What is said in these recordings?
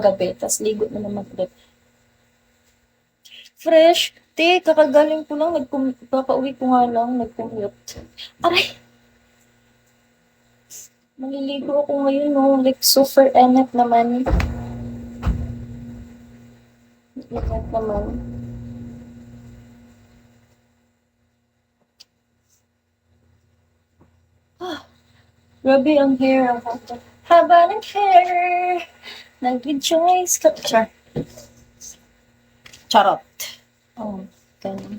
gabi, tas ligo na naman ulit. Fresh. Te, kakagaling ko lang, kakauwi ko nga lang, nag-commute. Aray! Maliligo ako ngayon, no? Like, super enat naman. Enat naman. Ah, grabe ang hair. Ang haba ng hair. Nag-rejoice ka. Charot. Oh, ganun.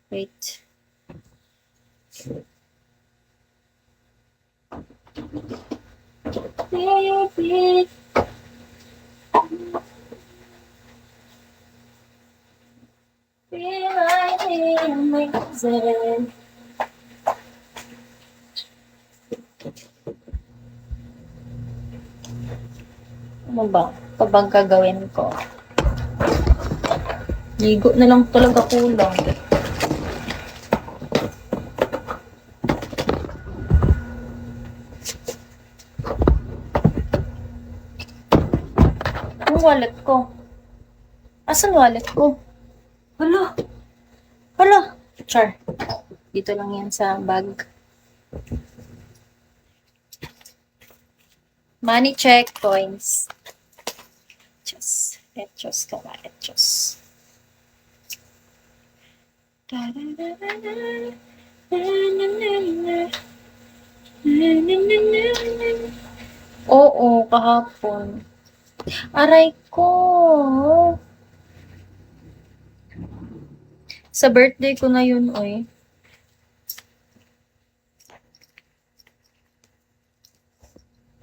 Wait. Baby. Feel like amazing. Ano ba? Ito bang gagawin ko? Ligo na lang talaga kulang. Ang wallet ko. Asan wallet ko? Hala. Hala. Char. Dito lang yan sa bag. Money check, coins. Etchos ka ba? Etchos. Oo, kahapon. Aray ko. Sa birthday ko na yun, oy.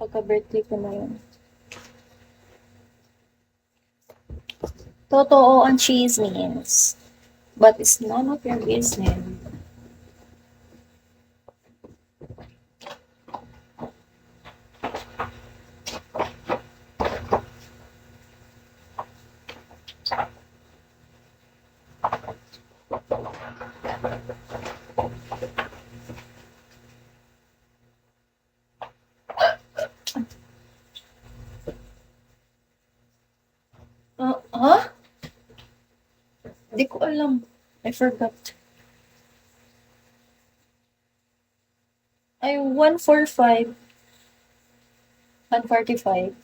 Pagka-birthday ko na yun. Totoo ang chismis. But it's none of your business. Huh? Hindi ko alam. I forgot. Ay, 145. 145.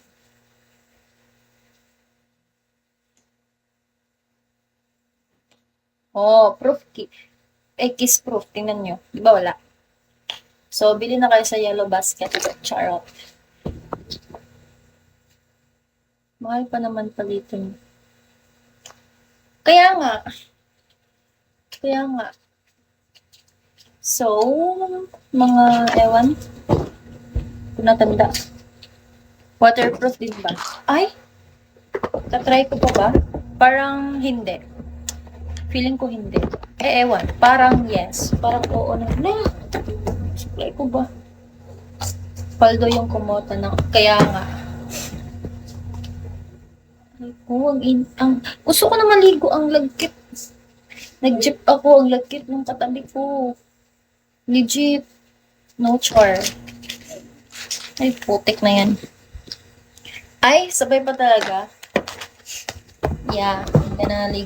Oh, proof key. Kiss proof. Tingnan nyo. Di ba wala? So, bili na kayo sa Yellow Basket. Charot. Mahal pa naman palitin. Kaya nga. So, mga ewan. Kung natanda. Waterproof din ba? Ay! Tatry ko pa ba? Parang hindi. Feeling ko hindi. Ewan. Parang yes. Parang oo na. Supply ko ba? Paldo yung kumota na. Kaya nga. Ay ko, gusto ko na maligo ang lagkit. Nag-jeep ako, ang lagkit ng katabi ko. Legit. No char. Ay, putik na yan. Ay, sabay pa talaga. Yeah, hindi na naligo.